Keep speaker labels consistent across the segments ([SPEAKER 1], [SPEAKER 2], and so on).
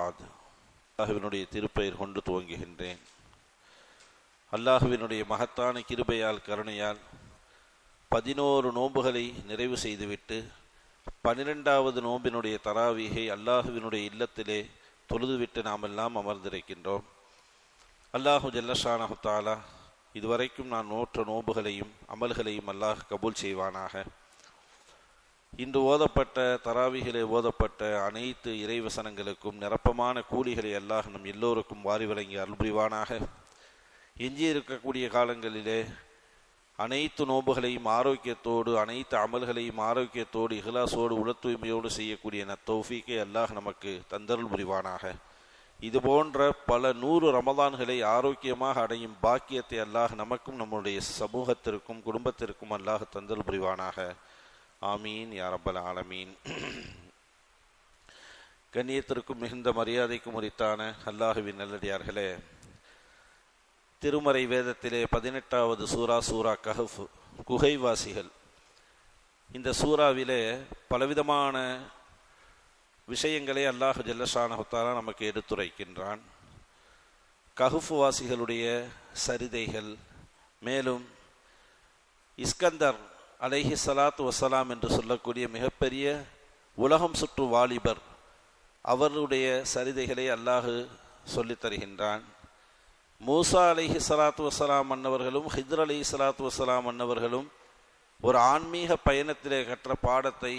[SPEAKER 1] பாத். அல்லாஹுவினுடைய திருப்பெயர் கொண்டு துவங்குகின்றேன். அல்லாஹுவினுடைய மகத்தான கிருபையால் கருணையால் 11 நோன்புகளை நிறைவு செய்துவிட்டு 12வது நோம்பினுடைய தராவீகை அல்லாஹுவினுடைய இல்லத்திலே தொழுதுவிட்டு நாம் எல்லாம் அமர்ந்திருக்கின்றோம். அல்லாஹு ஜல்லஷானஹு தஆலா இதுவரைக்கும் நான் நோற்ற நோன்புகளையும் அமல்களையும் அல்லாஹ் கபூல் செய்வானாக. இன்று ஓதப்பட்ட தராவிகளை ஓதப்பட்ட அனைத்து இறைவசனங்களுக்கும் நிரப்பமான கூலிகளை அல்லாஹ் நம் எல்லோருக்கும் வாரி வழங்கி அருள் புரிவானாக. எஞ்சி இருக்கக்கூடிய காலங்களிலே அனைத்து நோன்புகளையும் ஆரோக்கியத்தோடு அனைத்து அமல்களையும் ஆரோக்கியத்தோடு இஹ்லாஸோடு உள தூய்மையோடு செய்யக்கூடிய தௌஃபீக்கை அல்லாஹ் நமக்கு தந்தருள் புரிவானாக. இது போன்ற பல 100 ரமதான்களை ஆரோக்கியமாக அடையும் பாக்கியத்தை அல்லாஹ் நமக்கும் நம்முடைய சமூகத்திற்கும் குடும்பத்திற்கும் அல்லாஹ் தந்தருள் புரிவானாக. ஆமீன் யா ரப்பல் ஆலமீன். கண்ணியத்திற்கும் மிகுந்த மரியாதைக்கும் உரித்தான அல்லாஹுவின் நல்லடியார்களே, திருமறை வேதத்திலே 18வது சூரா கஹஃப், குகைவாசிகள். இந்த சூறாவிலே பலவிதமான விஷயங்களை அல்லாஹ் ஜல்லஷானஹு தஆலா நமக்கு எடுத்துரைக்கின்றான். கஹஃப் வாசிகளுடைய சரிதைகள், மேலும் இஸ்கந்தர் அலைஹி ஸலாத்து வஸ்ஸலாம் என்று சொல்லக்கூடிய மிகப்பெரிய உலகம் சுற்று வாலிபர், அவருடைய சரிதைகளை அல்லாஹ் சொல்லித் தருகின்றான். மூசா அலைஹி ஸலாத்து வஸ்ஸலாம் அன்னவர்களும் ஹித்ர் அலைஹி ஸலாத்து வஸ்ஸலாம் அன்னவர்களும் ஒரு ஆன்மீக பயணத்திலே கற்ற பாடத்தை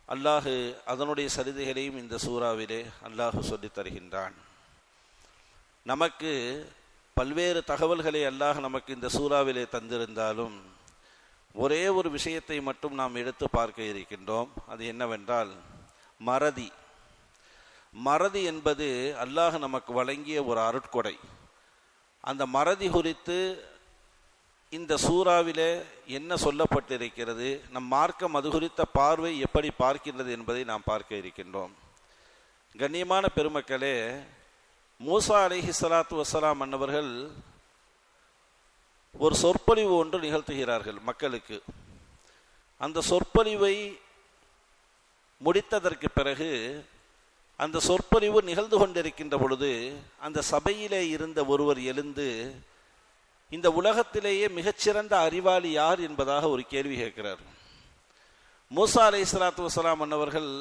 [SPEAKER 1] அல்லாஹ் அதனுடைய சரிதைகளையும் இந்த சூறாவிலே அல்லாஹ் சொல்லித் தருகின்றான். நமக்கு பல்வேறு தகவல்களை அல்லாஹ் நமக்கு இந்த சூறாவிலே தந்திருந்தாலும் ஒரே ஒரு விஷயத்தை மட்டும் நாம் எடுத்து பார்க்க இருக்கின்றோம். அது என்னவென்றால் மறதி. மறதி என்பது அல்லாஹ் நமக்கு வழங்கிய ஒரு அருட்கொடை. அந்த மறதி குறித்து இந்த சூறாவிலே என்ன சொல்லப்பட்டிருக்கிறது, நம் மார்க்கம் அது குறித்த பார்வை எப்படி பார்க்கின்றது என்பதை நாம் பார்க்க இருக்கின்றோம். கண்ணியமான பெருமக்களே, மூசா அலைஹி ஸலாத்து வஸ்ஸலாம் அன்னவர்கள் ஒரு சொற்பொழிவு ஒன்று நிகழ்த்துகிறார்கள் மக்களுக்கு. அந்த சொற்பொழிவை முடித்ததற்கு பிறகு அந்த சொற்பொழிவு நிகழ்ந்து கொண்டிருக்கின்ற பொழுது அந்த சபையிலே இருந்த ஒருவர் எழுந்து இந்த உலகத்திலேயே மிகச்சிறந்த அறிவாளி யார் என்பதாக ஒரு கேள்வி கேட்கிறார். மூசா அலைஹி ஸலாத்து வஸ்ஸலாம் அன்னவர்கள்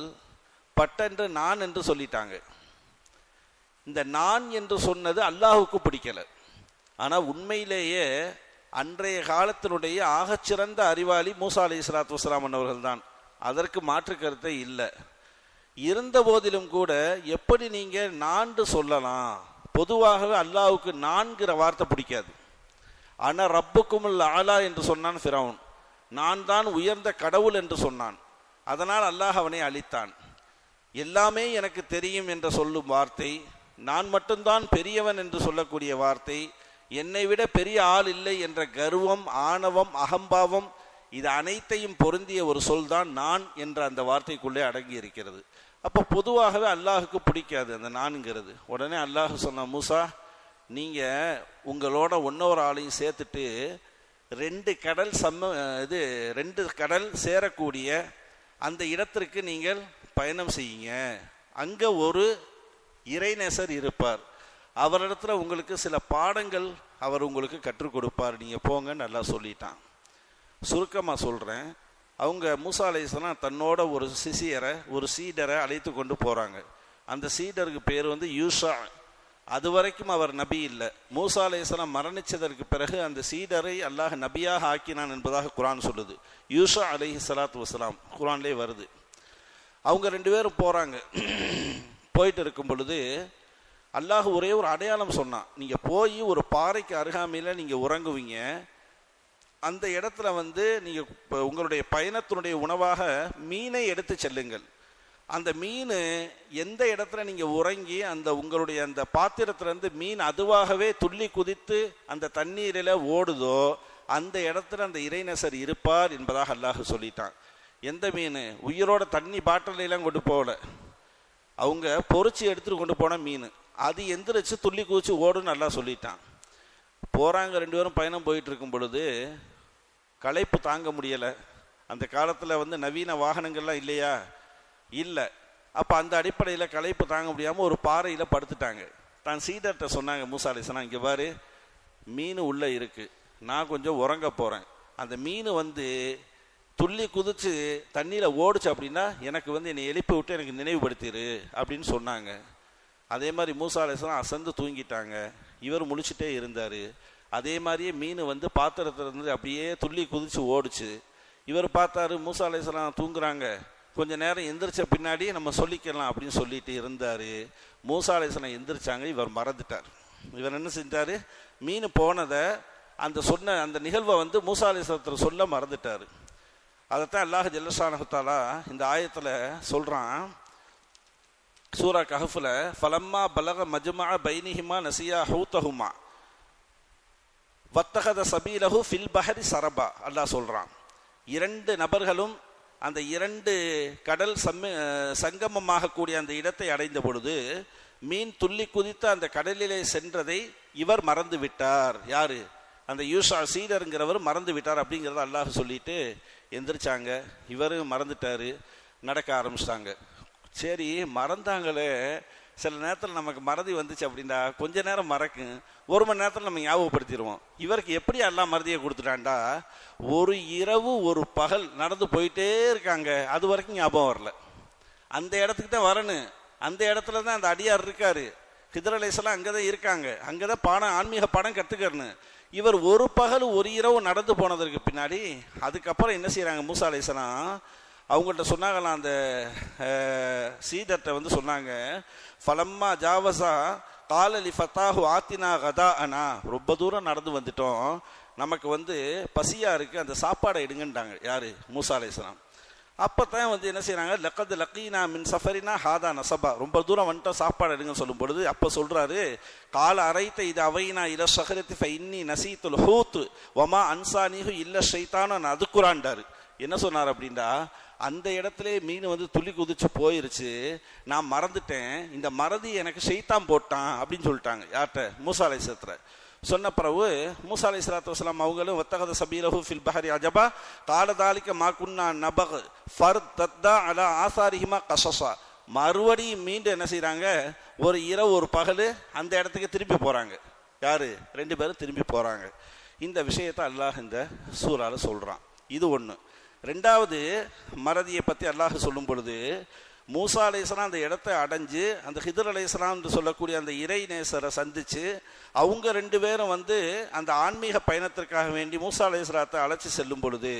[SPEAKER 1] பட்டென்று நான் என்று சொல்லிட்டாங்க. இந்த நான் என்று சொன்னது அல்லாஹுக்கு பிடிக்கல. ஆனால் உண்மையிலேயே அன்றைய காலத்தினுடைய ஆகச்சிறந்த அறிவாளி மூசா அலைஹி ஸலாத்து வஸ்ஸலாம் அன்னவர்கள் தான். அதற்கு மாற்று கருத்தை இல்லை. இருந்த போதிலும் கூட எப்படி நீங்கள் நான்கு சொல்லலாம்? பொதுவாகவே அல்லாஹுக்கு நான்கிற வார்த்தை பிடிக்காது. ஆனால் ரப்புக்குமுல் ஆலா என்று சொன்னான் ஃபிரௌன். நான் தான் உயர்ந்த கடவுள் என்று சொன்னான். அதனால் அல்லாஹ் அவனை அழித்தான். எல்லாமே எனக்கு தெரியும் என்று சொல்லும் வார்த்தை, நான் மட்டும்தான் பெரியவன் என்று சொல்லக்கூடிய வார்த்தை, என்னை விட பெரிய ஆள் இல்லை என்ற கர்வம், ஆணவம், அகம்பாவம், இது அனைத்தையும் பொருந்திய ஒரு சொல் தான் நான் என்ற அந்த வார்த்தைக்குள்ளே அடங்கி இருக்கிறது. அப்போ பொதுவாகவே அல்லாஹுக்கு பிடிக்காது அந்த நான்கிறது. உடனே அல்லாஹ் சொன்ன, மூசா நீங்கள் உங்களோட இன்னொரு ஆளையும் சேர்த்துட்டு 2 கடல் சேரக்கூடிய அந்த இடத்திற்கு நீங்கள் பயணம் செய்யுங்க. அங்கே ஒரு இறைநேசர் இருப்பார். அவரிடத்துல உங்களுக்கு சில பாடங்கள் அவர் உங்களுக்கு கற்றுக் கொடுப்பார். நீங்கள் போங்கன்னு நல்லா சொல்லிட்டான். சுருக்கமாக சொல்கிறேன். அவங்க மூசா அலைஹிஸ்ஸலாம் தன்னோட ஒரு சிசியரை, ஒரு சீடரை அழைத்து கொண்டு போகிறாங்க. அந்த சீடருக்கு பேர் யூஷா. அது வரைக்கும் அவர் நபி இல்லை. மூசா அலைஹிஸ்ஸலாம் மரணித்ததற்கு பிறகு அந்த சீடரை அல்லாஹ் நபியாக ஆக்கினான் என்பதாக குர்ஆன் சொல்லுது. யூஷா அலைஹி ஸலாத்து வஸ்ஸலாம் குர்ஆன்லேயே வருது. அவங்க 2 பேரும் போகிறாங்க. போயிட்டு இருக்கும் பொழுது அல்லாஹ் ஒரே ஒரு அடையாளம் சொன்னான். நீங்கள் போய் ஒரு பாறைக்கு அருகாமையில் நீங்கள் உறங்குவீங்க. அந்த இடத்துல நீங்கள் உங்களுடைய பயணத்தினுடைய உணவாக மீனை எடுத்து செல்லுங்கள். அந்த மீன் எந்த இடத்துல நீங்கள் உறங்கி அந்த உங்களுடைய அந்த பாத்திரத்திலேருந்து மீன் அதுவாகவே துள்ளி குதித்து அந்த தண்ணீரில் ஓடுதோ அந்த இடத்துல அந்த இறைநேசர் இருப்பார் என்பதாக அல்லாஹ் சொல்லிட்டான். எந்த மீன்? உயிரோட தண்ணி பாட்டிலெல்லாம் கொண்டு போகல, அவங்க பொறிச்சு எடுத்துட்டு கொண்டு போன மீன். அது எந்திரிச்சு துள்ளி குதிச்சு ஓடுன்னு நல்லா சொல்லிட்டான். போகிறாங்க. 2 பேரும் பயணம் போயிட்டு இருக்கும் பொழுது களைப்பு தாங்க முடியலை. அந்த காலத்தில் நவீன வாகனங்கள்லாம் இல்லையா? இல்லை. அப்போ அந்த அடிப்படையில் களைப்பு தாங்க முடியாமல் ஒரு பாறையில் படுத்துட்டாங்க. தான் சீடர்கிட்ட சொன்னாங்க, மூசா அலைஹிஸ்ஸலாம், இங்கே பாரு, மீன் உள்ளே இருக்குது, நான் கொஞ்சம் உறங்க போகிறேன், அந்த மீன் வந்து துள்ளி குதிச்சு தண்ணியில் ஓடிச்சு அப்படின்னா எனக்கு வந்து என்னை எழுப்பி விட்டு எனக்கு நினைவுபடுத்திடு அப்படின்னு சொன்னாங்க. அதே மாதிரி மூசா அலைஹிஸ்ஸலாம் அசந்து தூங்கிட்டாங்க. இவர் முழிச்சுட்டே இருந்தார். அதே மாதிரியே மீன் வந்து பாத்திரத்திலிருந்து அப்படியே துள்ளி குதிச்சு ஓடிச்சு. இவர் பார்த்தாரு, மூசா அலைஹிஸ்ஸலாம் தூங்குறாங்க, கொஞ்ச நேரம் எந்திரிச்ச பின்னாடி நம்ம சொல்லிக்கலாம் அப்படின்னு சொல்லிட்டு இருந்தார். மூசா அலைஹிஸ்ஸலாம் எந்திரிச்சாங்க, இவர் மறந்துட்டார். இவர் என்ன செஞ்சார், மீன் போனதை சொன்ன அந்த நிகழ்வை வந்து மூசா அலைஹிஸ்ஸலாம் சொல்ல மறந்துட்டார். அதைத்தான் அல்லாஹ் ஜல்லஷானஹு தஆலா இந்த ஆயத்தில் சொல்கிறான், சூரா கஹஃப்ல, ஃபலம்மா பலக மஜ்மஅ பைனிஹிமா நசியா ஹூதஹுமா வத்தகத சபீலஹு ஃபில் பஹரி சரபா. அல்லாஹ் சொல்கிறான், இரண்டு நபர்களும் அந்த இரண்டு கடல் சங்கமமாக கூடிய அந்த இடத்தை அடைந்த பொழுது மீன் துள்ளி குதித்த அந்த கடலிலே சென்றதை இவர் மறந்து விட்டார். யாரு? அந்த யூஷா சீடருங்கிறவர் மறந்து விட்டார் அப்படிங்கிறத அல்லாஹ் சொல்லிட்டு எந்திரிச்சாங்க. இவரும் மறந்துட்டாரு, நடக்க ஆரம்பிச்சிட்டாங்க. சரி, மறந்தாங்களே, சில நேரத்தில் நமக்கு மறதி வந்துச்சு அப்படின்னா கொஞ்ச நேரம் மறக்கும், ஒரு மணி நேரத்தில் நம்ம ஞாபகப்படுத்திடுவோம். இவருக்கு எப்படி எல்லாம் மறதியை கொடுத்துட்டான்டா, ஒரு இரவு ஒரு பகல் நடந்து போயிட்டே இருக்காங்க, அது வரைக்கும் ஞாபகம் வரல. அந்த இடத்துக்கு தான் வரணும், அந்த இடத்துல தான் அந்த அடியார் இருக்காரு, ஹிதர் அலைஹிஸ்ஸலாம் அங்கே தான் இருக்காங்க, அங்கே தான் பாடம், ஆன்மீக பாடம் கற்றுக்கணும். இவர் ஒரு பகல் ஒரு இரவு நடந்து போனதற்கு பின்னாடி அதுக்கப்புறம் என்ன செய்கிறாங்க, மூசா அலைஹிஸ்ஸலாம் அவங்கள்ட்ட சொன்னாங்களாம், அந்த சீதர்கிட்ட வந்து சொன்னாங்க, ஃபலம்மா ஜாவசா காலலி ஃபத்தாஹு ஆத்தினா கதா அனா, ரொம்ப தூரம் நடந்து வந்துட்டோம், நமக்கு வந்து பசியாக இருக்குது, அந்த சாப்பாடை எடுங்கன்ட்டாங்க. யார்? மூசா அலைஹிஸ்ஸலாம். அப்போ தான் வந்து என்ன செய்கிறாங்க, லக்கது லக்கீனா மின் சஃபரினா ஹாதா நசபா, ரொம்ப தூரம் வந்துட்டோம், சாப்பாடு எடுங்கன்னு சொல்லும் பொழுது அப்போ சொல்கிறாரு, கால அரைத்த இது அவைனா இல ஷஹரத்தி ஃப இன்னி நசீத்துல் ஹூத் வமா அன்சானிஹு இல்ல ஷைத்தானு அதுக்குறான்டாரு. என்ன சொன்னார் அப்படின்னா, அந்த இடத்துல மீன் வந்து துள்ளி குதிச்சு போயிருச்சு, நான் மறந்துட்டேன், இந்த மறதி எனக்கு ஷைத்தான் போட்டான் அப்படின்னு சொல்லிட்டாங்க. யார்கிட்ட? மூசா அலைஹிஸ்ஸலாம். சொன்ன பிறகு மூசா அலைஹிஸ்ஸலாத்து வஸலாம் அவங்களும் வத்தகத சபீலஹு ஃபில் பஹரி அஜபா கால தாலிக மா குன்னா நபக் ஃபர்தத்தா அலா ஆசாரிஹிமா கஸஸா, மறுபடியும் மீண்டும் என்ன செய்கிறாங்க, ஒரு இரவு ஒரு பகல் அந்த இடத்துக்கு திரும்பி போகிறாங்க. யார்? ரெண்டு பேரும் திரும்பி போகிறாங்க. இந்த விஷயத்தை அல்லாஹ் இந்த சூறால சொல்கிறான். இது ஒன்று. ரெண்டாவது, மறதியை பற்றி அல்லாஹ் சொல்லும் பொழுது மூசா அலைஹிஸ்ஸலாம் அந்த இடத்தை அடைஞ்சு அந்த ஹிதர் அலைஹிஸ்ஸலாம் என்று சொல்லக்கூடிய அந்த இறை நேசரை சந்தித்து அவங்க ரெண்டு பேரும் வந்து அந்த ஆன்மீக பயணத்திற்காக வேண்டி மூசா அலைஹிஸ்ஸலாத்தை அழைச்சி செல்லும் பொழுது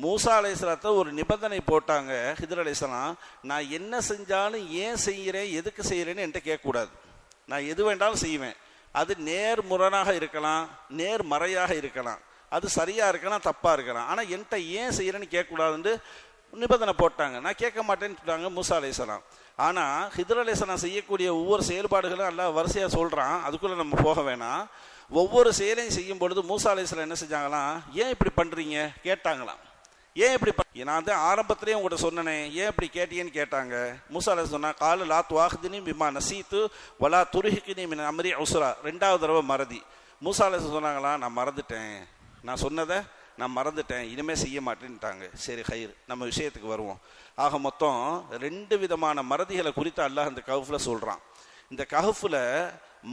[SPEAKER 1] மூசா அலைஹிஸ்ஸலாத்தை ஒரு நிபந்தனை போட்டாங்க. ஹிதர் அலைஹிஸ்ஸலாம், நான் என்ன செஞ்சாலும் ஏன் செய்கிறேன், எதுக்கு செய்கிறேன்னு என்கிட்ட கேட்கக்கூடாது, நான் எது வேண்டாலும் செய்வேன், அது நேர்முரணாக இருக்கலாம், நேர்மறையாக இருக்கலாம், அது சரியாக இருக்கலாம், தப்பாக இருக்கலாம், ஆனால் என்கிட்ட ஏன் செய்கிறேன்னு கேட்கக்கூடாதுன்னு நிபந்தனை போட்டாங்க. நான் கேட்க மாட்டேன்னு சொல்லிட்டாங்க மூசா அலைஹிஸ்ஸலாம். ஆனால் ஹிதர் அலைஹிஸ்ஸலாம் செய்யக்கூடிய ஒவ்வொரு செயல்பாடுகளும் எல்லாம் வரிசையாக சொல்கிறான், அதுக்குள்ளே நம்ம போக வேணாம். ஒவ்வொரு செயலையும் செய்யும் பொழுது மூசா அலைஹிஸ்ஸலாம் என்ன செஞ்சாங்களாம், ஏன் இப்படி பண்ணுறீங்க கேட்டாங்களாம். ஏன் இப்படி நான் தான் ஆரம்பத்திலேயே உங்கள்கிட்ட சொன்னனே, ஏன் இப்படி கேட்டீங்கன்னு கேட்டாங்க. மூசா அலைஹிஸ்ஸலாம் சொன்னா, கால லா துவாஹ்தினி பிமா நசீத்து வலா துருஹிகினி மின் அம்ரி உஸ்ரா. ரெண்டாவது தடவை மறதி. மூசா அலைஹிஸ்ஸலாம் சொன்னாங்களா, நான் மறந்துட்டேன், நான் சொன்னதை நான் மறந்துட்டேன், இனிமேல் செய்ய மாட்டேன்ட்டாங்க. சரி, ஹைர், நம்ம விஷயத்துக்கு வருவோம். ஆக மொத்தம் ரெண்டு விதமான மறதிகளை குறித்து அல்லாஹ் இந்த கஹஃபில் சொல்கிறான். இந்த கஹஃபில்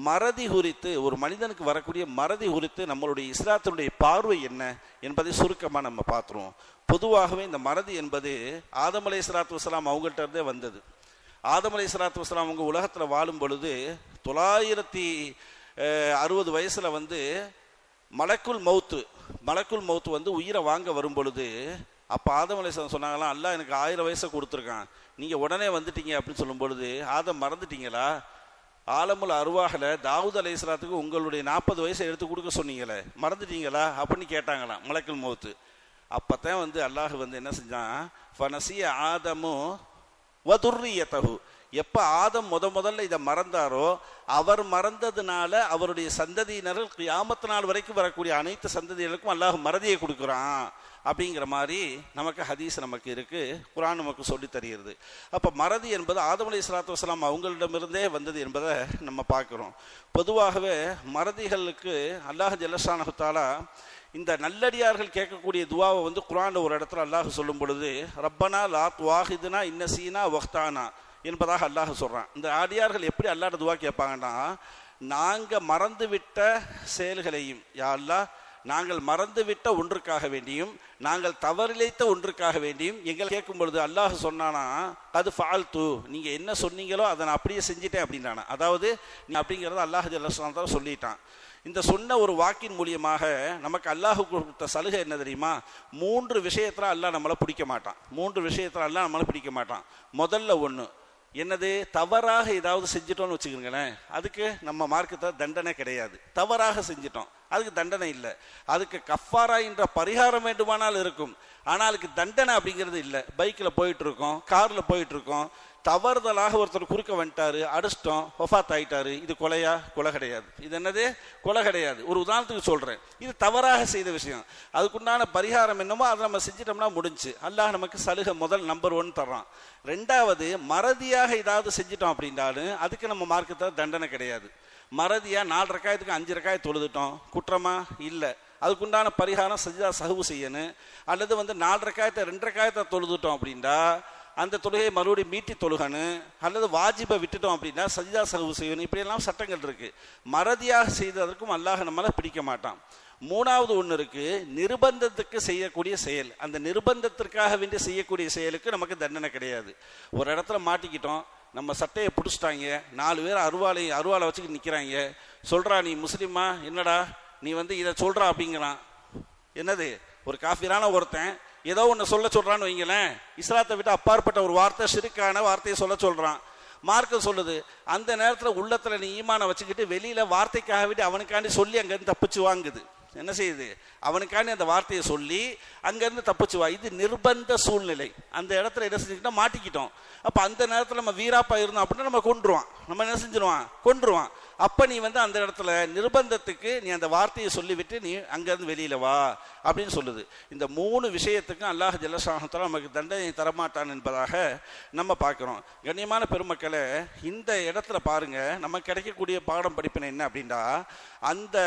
[SPEAKER 1] மறதி குறித்து, ஒரு மனிதனுக்கு வரக்கூடிய மறதி குறித்து நம்மளுடைய இஸ்லாத்தினுடைய பார்வை என்ன என்பதை சுருக்கமாக நம்ம பார்த்துருவோம். பொதுவாகவே இந்த மறதி என்பது ஆதம் அலைஹிஸ்ஸலாத்து வஸலாம் அவங்கள்ட்ட இருந்தே வந்தது. ஆதம் அலைஹிஸ்ஸலாத்து வஸலாம் அவங்க உலகத்தில் வாழும் பொழுது 960 வயசில் வந்து மலக்குல் மவுத்து வந்து உயிரை வாங்க வரும் பொழுது அப்போ ஆதம் அலைஹிஸ்ஸலாம் சொன்னாங்களாம், அல்லாஹ் எனக்கு 1000 வயசை கொடுத்துருக்கான், நீங்கள் உடனே வந்துட்டீங்க அப்படின்னு சொல்லும் பொழுது, ஆதம் மறந்துட்டீங்களா, ஆலமுல் அருவாஹில் தாவூத் அலைஹிஸ்ஸலாத்துக்கு உங்களுடைய 40 வயசை எடுத்து கொடுக்க சொன்னீங்களே, மறந்துட்டீங்களா அப்படின்னு கேட்டாங்களாம் மலக்குல் மவுத்து. அப்போ தான் வந்து அல்லாஹ் வந்து என்ன செஞ்சான், ஃபனசிய ஆதமு வதுர்ரியத்தஹு, எப்போ ஆதம் முதல்ல இதை மறந்தாரோ அவர் மறந்ததுனால அவருடைய சந்ததியினர்கள் கியாமத் நாள் வரைக்கும் வரக்கூடிய அனைத்து சந்ததிகளுக்கும் அல்லாஹ் மறதியை கொடுக்குறான் அப்படிங்கிற மாதிரி நமக்கு ஹதீஸ் நமக்கு இருக்கு, குர்ஆன் நமக்கு சொல்லி தருகிறது. அப்போ மறதி என்பது ஆதம் அலைஹிஸ்ஸலாத்து வஸலாம் அவங்களிடமிருந்தே வந்தது என்பதை நம்ம பார்க்குறோம். பொதுவாகவே மறதிகளுக்கு அல்லாஹ் ஜல்லஷானஹு தஆலா இந்த நல்லடியார்கள் கேட்கக்கூடிய துவாவை வந்து குர்ஆன்ல ஒரு இடத்துல அல்லாஹ் சொல்லும் பொழுது, ரப்பனா லா துவாஹிதுனா இன்னசீனா வக்தானா, என்பதாக அல்லாஹ் சொல்றான். இந்த அடியார்கள் எப்படி அல்லாஹ்ட்ட துவா கேட்பாங்கன்னா, நாங்க மறந்துவிட்ட செயல்களையும் யா அல்லாஹ், நாங்கள் மறந்துவிட்ட ஒன்றுக்காக வேண்டியும் நாங்கள் தவறிழைத்த ஒன்றுக்காக வேண்டியும் எங்களை கேட்கும் பொழுது அல்லாஹ் சொன்னானா, அது ஃபால்து, நீங்க என்ன சொன்னீங்களோ அதை நான் அப்படியே செஞ்சிட்டேன் அப்படின்றானா. அதாவது நீ அப்படிங்கிறத அல்லாஹ் ஜல்ல ஷானஹு சொல்லிட்டான். இந்த சொன்ன ஒரு வாக்கின் மூலியமாக நமக்கு அல்லாஹ் கொடுத்த சலுகை என்ன தெரியுமா? 3 விஷயத்துல அல்லாஹ் நம்மளை பிடிக்க மாட்டான். 3 விஷயத்துல அல்லாஹ் நம்மளை பிடிக்க மாட்டான். முதல்ல ஒன்று என்னது? தவறாக ஏதாவது செஞ்சிட்டோம்னு வச்சுக்கோங்களேன், அதுக்கு நம்ம மார்க்கத்தை தண்டனை கிடையாது. தவறாக செஞ்சிட்டோம், அதுக்கு தண்டனை இல்லை. அதுக்கு கஃபாரா என்ற பரிகாரம் வேண்டுமானால் இருக்கும், ஆனால் அதுக்கு தண்டனை அப்படிங்கிறது இல்லை. பைக்கில் போயிட்டு இருக்கோம், காரில் போயிட்டு இருக்கோம், தவறுதலாக ஒருத்தர் குறுக்க வந்துட்டாரு, அடிச்சிட்டோம், வஃபாத் ஆயிட்டாரு. இது கொலையா? கொலை கிடையாது. இது என்னது? கொலை கிடையாது. ஒரு உதாரணத்துக்கு சொல்றேன், இது தவறாக செய்த விஷயம். அதுக்குண்டான பரிகாரம் என்னமோ அதை நம்ம செஞ்சிட்டோம்னா முடிஞ்சு. அல்லாஹ் நமக்கு சலுகை முதல் நம்பர் 1 தர்றான். 2வது, மறதியாக ஏதாவது செஞ்சிட்டோம் அப்படின்னாலும் அதுக்கு நம்ம மார்க்கத்தை தண்டனை கிடையாது. மறதியா 4 ரக்காயத்துக்கு 5 ரக்காய் தொழுதுட்டோம், குற்றமா? இல்லை. அதுக்குண்டான பரிகாரம் சஜ்தா சஹ்வு செய்யணும். அல்லது 4 ரக்காயத்தை 2 ரக்காயத்தை தொழுதுட்டோம் அப்படின்னா அந்த தொழுகையை மறுபடியும் மீட்டி தொழுகணும். அல்லது வாஜிபை விட்டுட்டோம் அப்படின்னா சஜ்தா சஹ்வு செய்யணும். இப்படியெல்லாம் சட்டங்கள் இருக்கு. மறதியாக செய்ததற்கும் அல்லாஹ் நம்மளை பிடிக்க மாட்டான். 3வது ஒன்று இருக்கு, நிர்பந்தத்துக்கு செய்யக்கூடிய செயல். அந்த நிர்பந்தத்திற்காக வேண்டி செய்யக்கூடிய செயலுக்கு நமக்கு தண்டனை கிடையாது. ஒரு இடத்துல மாட்டிக்கிட்டோம், நம்ம சட்டையை பிடிச்சிட்டாங்க, 4 பேர் அருவாளை வச்சுக்கிட்டு நிற்கிறாங்க. சொல்றா, நீ முஸ்லீமா? என்னடா நீ இதை சொல்றா அப்படிங்கிறான். என்னது? ஒரு காஃபிரான ஒருத்தன் ஏதோ ஒன்று சொல்ல சொல்றான்னு வைங்களேன், இஸ்லாத்தை விட்டு அப்பாற்பட்ட ஒரு வார்த்தை, ஷிர்கான வார்த்தையை சொல்ல சொல்றான். மார்க்கம் சொல்லுது, அந்த நேரத்தில் உள்ளத்துல நீ ஈமானை வச்சுக்கிட்டு வெளியில வார்த்தைக்காக விட்டு அவனுக்காண்டி சொல்லி அங்கேருந்து தப்பிச்சு வாங்குது. என்ன செய்யுது? அவனுக்காண்டி அந்த வார்த்தையை சொல்லி அங்கேருந்து தப்பிச்சு வா. இது நிர்பந்த சூழ்நிலை. அந்த இடத்துல என்ன செஞ்சுக்கிட்டா மாட்டிக்கிட்டோம். அப்போ அந்த நேரத்தில் நம்ம வீராப்பா இருந்தோம் அப்படின்னா நம்ம கொன்றுவான். நம்ம என்ன செஞ்சிருவான்? கொன்றுவான். அப்போ நீ அந்த இடத்துல நிர்பந்தத்துக்கு நீ அந்த வார்த்தையை சொல்லிவிட்டு நீ அங்கேருந்து வெளியில வா அப்படின்னு சொல்லுது. இந்த 3 விஷயத்துக்கும் அல்லாஹ் ஜல்ல ஷானஹு நமக்கு தண்டனை தரமாட்டான் என்பதாக நம்ம பார்க்கிறோம். கண்ணியமான பெருமக்களை, இந்த இடத்துல பாருங்க, நமக்கு கிடைக்கக்கூடிய பாடம் படிப்பினை என்ன அப்படின்னா, அந்த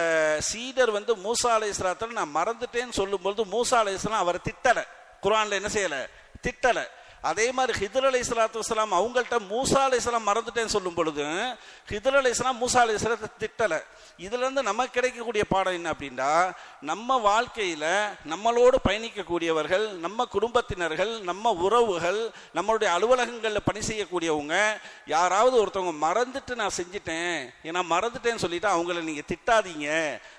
[SPEAKER 1] சீடர் மூசா அலைஹிஸ்ஸலாத்தை நான் மறந்துட்டேன்னு சொல்லும்போது மூசா அலைஹிஸ்ஸலாம் அவரை திட்டலை. குர்ஆன்ல என்ன செய்யலை? திட்டலை. அதே மாதிரி ஹிதர் அலைஹிஸ்ஸலாத்து வஸ்ஸலாம் அவங்கள்ட்ட மூசா அலைஹிஸ்ஸலாம் மறந்துட்டேன்னு சொல்லும் பொழுது ஹிதர் அலைஹிஸ்ஸலாம் மூசா அலைஹிஸ்ஸலாத்தை திட்டலை. இதுல இருந்து நமக்கு கிடைக்கக்கூடிய பாடம் என்ன அப்படின்னா, நம்ம வாழ்க்கையில நம்மளோடு பயணிக்கக்கூடியவர்கள், நம்ம குடும்பத்தினர்கள், நம்ம உறவுகள், நம்மளுடைய அலுவலகங்களில் பணி செய்யக்கூடியவங்க, யாராவது ஒருத்தவங்க மறந்துட்டு நான் செஞ்சிட்டேன், ஏன்னா மறந்துட்டேன்னு சொல்லிட்டு அவங்கள நீங்க திட்டாதீங்க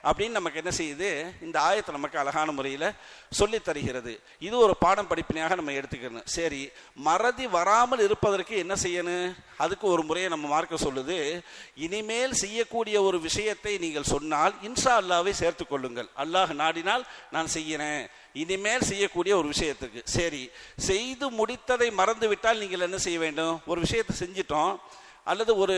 [SPEAKER 1] அப்படின்னு நமக்கு என்ன செய்யுது? இந்த ஆயத்தை நமக்கு அழகான முறையில் சொல்லி தருகிறது. இது ஒரு பாடம் படிப்பினையாக நம்ம எடுத்துக்கணும். சரி, மறதி வராமல் இருப்பதற்கு என்ன செய்யணும்? அதுக்கு ஒரு முறையை நம்ம மார்க்க சொல்லுது. இனிமேல் செய்யக்கூடிய ஒரு விஷயத்தை நீங்கள் சொன்னால் இன்ஷா அல்லாஹ்வை சேர்த்து கொள்ளுங்கள். அல்லாஹ் நாடினால் நான் செய்கிறேன் இனிமேல் செய்யக்கூடிய ஒரு விஷயத்துக்கு. சரி, செய்து முடித்ததை மறந்து விட்டால் நீங்கள் என்ன செய்ய வேண்டும்? ஒரு விஷயத்தை செஞ்சிட்டோம், அல்லது ஒரு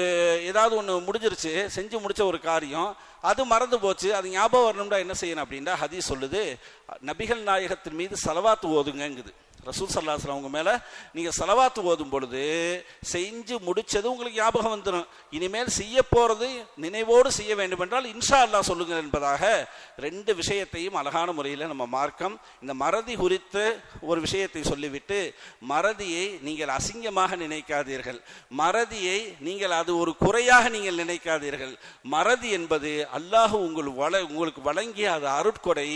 [SPEAKER 1] ஏதாவது ஒன்று முடிஞ்சிருச்சு, செஞ்சு முடிச்ச ஒரு காரியம், அது மறந்து போச்சு, அது ஞாபகம் வரணும்னா என்ன செய்யணும் அப்படின்னா ஹதீஸ் சொல்லுது, நபிகள் நாயகத்தின் மீது ஸலவாத்து ஓதுங்கங்குது. ரசூல் ஸல்லல்லாஹு அலைஹி வஸல்லம் அவங்க மேல நீங்க ஸலவாத்து ஓதும் பொழுது செஞ்சு முடிச்சது உங்களுக்கு ஞாபகம் வந்துடும். இனிமேல் செய்ய போறது நினைவோடு செய்ய வேண்டும் என்றால் இன்ஷா அல்லாஹ் சொல்லுங்கள் என்பதாக 2 விஷயத்தையும் அழகான முறையில் நம்ம மார்க்கம் இந்த மறதி குறித்து ஒரு விஷயத்தை சொல்லிவிட்டு, மறதியை நீங்கள் அசிங்கமாக நினைக்காதீர்கள், மறதியை நீங்கள் அது ஒரு குறையாக நீங்கள் நினைக்காதீர்கள். மறதி என்பது அல்லாஹ் உங்களுக்கு வழங்கிய அது அருட்கொடை.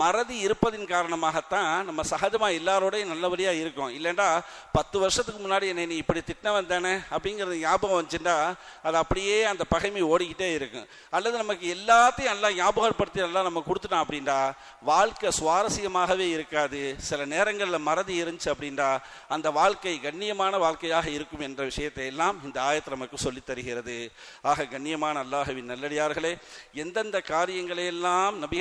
[SPEAKER 1] மறதி இருப்பதின் காரணமாகத்தான் நம்ம சகஜமா எல்லாரோட நல்லபடியா இருக்கும். இல்லைண்டா 10 வருஷத்துக்கு முன்னாடி என்னை நீ இப்படி திட்டினவன் தானே அப்படிங்கிறது ஞாபகம் வந்துச்சுட்டா அது அப்படியே அந்த பகைமை ஓடிக்கிட்டே இருக்கும். அல்லது நமக்கு எல்லாத்தையும் எல்லாம் ஞாபகப்படுத்தி எல்லாம் நம்ம கொடுத்துட்டோம் அப்படின்டா வாழ்க்கை சுவாரஸ்யமாகவே இருக்காது. சில நேரங்களில் மறதி இருந்துச்சு அப்படின்டா அந்த வாழ்க்கை கண்ணியமான வாழ்க்கையாக இருக்கும் என்ற விஷயத்தை எல்லாம் இந்த ஆயத்து நமக்கு சொல்லித் தருகிறது. ஆக கண்ணியமான அல்லாஹ்வின் நல்லடியார்களே, எந்தெந்த காரியங்களை எல்லாம் நபிகள்